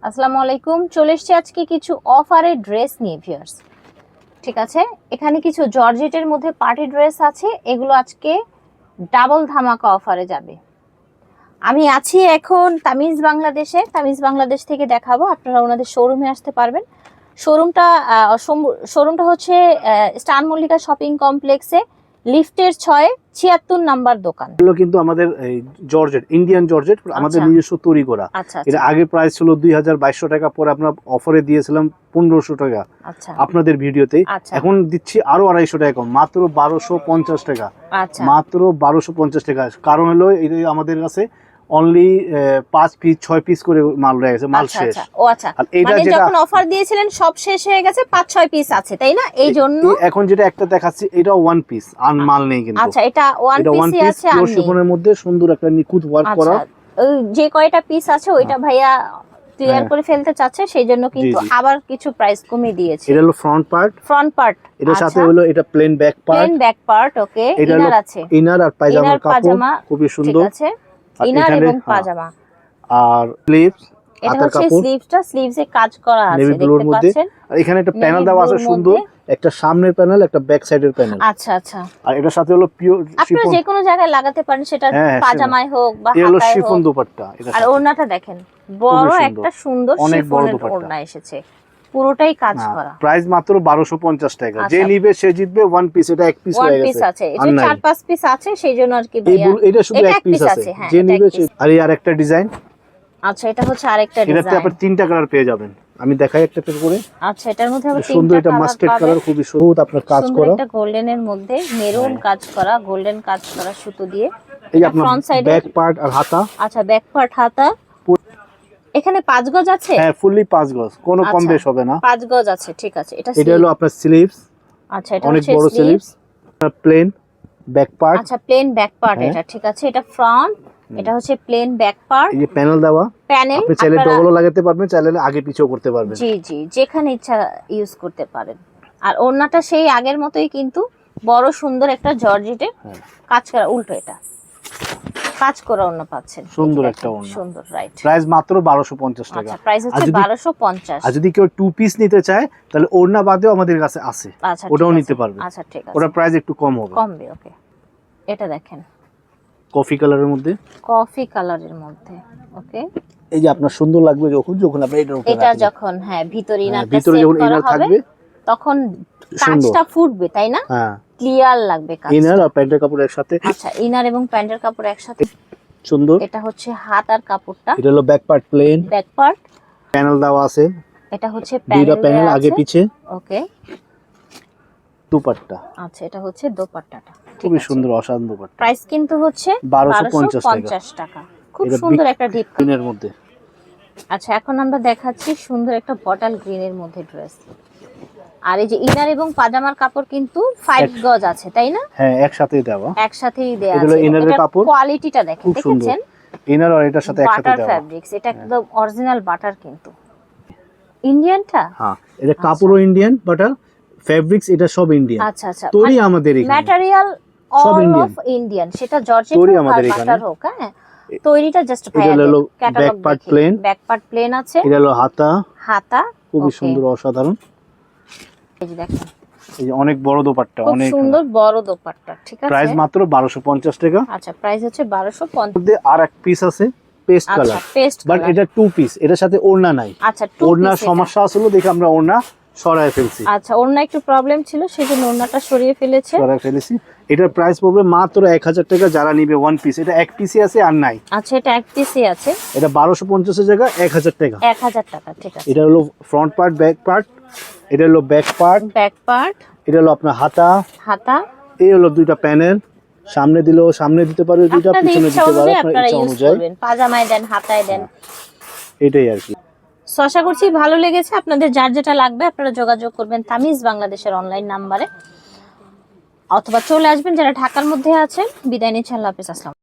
আসসালামু আলাইকুম। চলে এসেছি আজকে কিছু অফারের ড্রেস নিয়ে ভিউয়ার্স। ঠিক আছে, এখানে কিছু জর্জেটের মধ্যে পার্টি ড্রেস আছে, এগুলো আজকে ডাবল ধামাকা অফারে যাবে। আমি আছি এখন তামিজ বাংলাদেশে, তামিজ বাংলাদেশ থেকে দেখাবো। আপনারা ওনাদের শোরুমে আসতে পারবেন। শোরুমটা হচ্ছে স্টার মল্লিকা শপিং কমপ্লেক্সে, লিফটের 6-76 নাম্বার দোকান। এগুলো কিন্তু আমাদের এই জর্জেট, ইন্ডিয়ান জর্জেট, আমাদের নিজস্ব তৈরি করা। এটা আগে প্রাইস ছিল 2200 টাকা, পরে আমরা অফারে দিয়েছিলাম 1500 টাকা আপনাদের ভিডিওতে। এখন দিচ্ছি আরো 250 টাকা কম, মাত্র 1250 টাকা। মাত্র 1250 টাকা। কারণ হলো এই আমাদের কাছে অনলি 5 পিস 6 পিস করে মাল রয়ে গেছে, মাল শেষ। ও আচ্ছা, মানে যখন অফার দিয়েছিলেন সব শেষ হয়ে গেছে, 5-6 পিস আছে তাই না? এই জন্য এখন যেটা একটা দেখাচ্ছি এটা 1 পিস, আর মাল নেই কিন্তু। আচ্ছা, এটা 1 পিসই আছে, আর শিফনের মধ্যে সুন্দর একটা নিখুঁত ওয়ার্ক করা। যে কয়টা পিস আছে ওইটা ভাইয়া ক্লিয়ার করে ফেলতে চাচ্ছে, সেইজন্য কিন্তু আবার কিছু প্রাইস কমিয়ে দিয়েছে। এটা হলো ফ্রন্ট পার্ট, এটার সাথে হলো এটা প্লেন ব্যাক পার্ট। ওকে, ইনার আছে, ইনার আর পায়জামার কাপড় খুবই সুন্দর। ঠিক আছে, ইনার এবং পাজামা। আর স্লিভস, এটা হচ্ছে স্লিভসে কাজ করা আছে, দেখতে পাচ্ছেন। আর এখানে একটা প্যানেল দেওয়া আছে সুন্দর, একটা সামনের প্যানেল, একটা ব্যাক সাইডের প্যানেল। আচ্ছা। আর এটার সাথে হলো পিওর শিফন, আপনারা যে কোনো জায়গায় লাগাতে পারেন, সেটা পাজামায় হোক বা হাতায় হোক। এটা শিফন দুপাট্টা। আর ওড়নাটা দেখেন, বড় একটা সুন্দর শিফনের ওড়না এসেছে, পুরোটাই কাজ করা। প্রাইস মাত্র 1250 টাকা। যে নিবে সে জিতবে। 1 পিস, এটা 1 পিস হয়ে গেছে। আছে, এটা 4-5 পিস আছে, সেইজন্য আর কি ভাইয়া এটা শুধু 1 পিস আছে। যে নিবে সে। আর এই আরেকটা ডিজাইন। আচ্ছা, এটা হচ্ছে আরেকটা ডিজাইন। এটাতে আপনি 3টা কালার পেয়ে যাবেন। আমি দেখাই একটা একটা করে। আচ্ছা, এটার মধ্যে আবার 3টা সুন্দর, এটা মাস্টার্ড কালার, খুবই সুন্দর আপনার কাজ করা। এটা গোল্ডেনের মধ্যে মেরুন কাজ করা, গোল্ডেন কাজ করা সুতো দিয়ে। এই আপনার ফ্রন্ট সাইডে ব্যাক পার্ট আর হাতা। আচ্ছা, ব্যাক পার্ট, হাতা। এখানে 5 গজ আছে? হ্যাঁ, ফুললি 5 গজ, কোনো কম বেশ হবে না। 5 গজ আছে, ঠিক আছে। এটা হলো আপনার স্লিভস। আচ্ছা, এটা অনেক বড় স্লিভস। Plane back part. আচ্ছা, প্লেন ব্যাক পার্ট, এটা ঠিক আছে। এটা ফ্রন্ট, এটা হচ্ছে প্লেন ব্যাক পার্ট। এই যে প্যানেল দেওয়া, আপনি চাইলে ডবলও লাগাতে পারবেন, চাইলে আগে পিছও করতে পারবেন। জি, যেখানে ইচ্ছা ইউজ করতে পারেন। আর ওড়নাটা সেই আগের মতোই, কিন্তু বড় সুন্দর একটা জর্জেটে কাজ করা, উল্টো এটা কাজ করা ওড়না পাচ্ছেন। সুন্দর একটা ওড়না, সুন্দর, রাইট। প্রাইস মাত্র 1250 টাকা। আচ্ছা, প্রাইস হচ্ছে 1250। আর যদি কেউ 2 পিস নিতে চায়, তাহলে ওড়না বাদেও আমাদের কাছে আছে, ওটাও নিতে পারবে। আচ্ছা, ঠিক আছে, ওটা প্রাইস একটু কম হবে। ওকে। এটা দেখেন, কফি কালারের মধ্যে, ওকে। এই যে আপনার সুন্দর লাগবে যখন আপনি এটা যখন ভিতরে যখন ইনার থাকবে, তখন কাজটা ফুটবে, তাই না? হ্যাঁ, ক্লিয়ার লাগবে কাজটা। ইনার আর প্যান্টের কাপড় একসাথে। আচ্ছা, ইনার এবং প্যান্টের কাপড় একসাথে, সুন্দর। এটা হচ্ছে হাত আর কাপড়টা। এটা হলো back part, plane back part, panel দেওয়া আছে। এটা হচ্ছে প্যানেল আগে পিছে। ওকে, দুপাট্টা। আচ্ছা, এটা হচ্ছে দোপাট্টাটা, খুবই সুন্দর, অসাধারণ দোপাট্টা। প্রাইস কিন্তু হচ্ছে 1250 টাকা। খুব সুন্দর একটা ডিপ গ্রিনের মধ্যে। আচ্ছা, এখন আমরা দেখাচ্ছি সুন্দর একটা বটল গ্রিনের মধ্যে ড্রেস। আর এই যে ইনার এবং পাজামার কাপড় কিন্তু 5 গজ আছে, তাই না? হ্যাঁ, একসাথেই দেওয়া, একসাথেই দেয়া আছে। ইনারের কাপড় কোয়ালিটিটা দেখেছেন? ইনার আর এটার সাথে একসাথে দেওয়া। বাটার ফেব্রিক্স, এটা একদম অরিজিনাল বাটার, কিন্তু ইন্ডিয়ানটা। হ্যাঁ, এটা কাপড়ও ইন্ডিয়ান, বাটার ফেব্রিক্স এটা সব ইন্ডিয়ান। আচ্ছা, তৈরি আমাদের এখানে, ম্যাটেরিয়াল অল অফ ইন্ডিয়ান, সেটা জর্জেট তৈরি হোক আমাদের আর এখানে। বাটার হোক। হ্যাঁ, তৈরিটা জাস্ট এটা হলো back part, plane. Back part plane আছে। এটা হলো হাতা, খুবই সুন্দর, অসাধারণ। এই যে দেখেন, এই যে অনেক বড় দোপাট্টা, অনেক সুন্দর বড় দোপাট্টা, ঠিক আছে। প্রাইস মাত্র 1250 টাকা। আচ্ছা, প্রাইস হচ্ছে 1250। মধ্যে আর এক পিস আছে, পেস্ট কালার, বাট এটা 2 পিস, এটার সাথে ওড়না নাই। আচ্ছা, ওড়নার সমস্যা ছিল, দেখে আমরা ওড়না সরায় ফেলছি। আচ্ছা, ওড়না একটু প্রবলেম ছিল, সেজন্য ওড়নাটা সরিয়ে ফেলেছি। এটার প্রাইস পড়বে মাত্র 1000 টাকা। যারা নিবে 1 পিস, এটা 1 পিসই আছে আর নাই। আচ্ছা, এটা 1 পিসই আছে, এটা 1250 এর জায়গা 1000 টাকা। 1000 টাকা, ঠিক আছে। এটা হলো ফ্রন্ট পার্ট, ব্যাক পার্ট। এটা হলো ব্যাক পার্ট, এটা হলো আপনার হাতা। এই হলো দুইটা প্যানেল, সামনে দিলেও সামনে দিতে পারবে, দুইটা পিছনে দিতে পারবে, আপনার ইচ্ছা অনুযায়ী। পাজামায় দেন, হাতায় দেন, এটাই আর কি। আশা করছি ভালো লেগেছে। আপনাদের যার যেটা লাগবে আপনারা যোগাযোগ করবেন তামিজ বাংলাদেশের অনলাইন নাম্বারে, অথবা চলে আসবেন যারা ঢাকার মধ্যে আছেন। বিদায় নিচ্ছি, আল্লাহ হাফেজ, আসসালাম।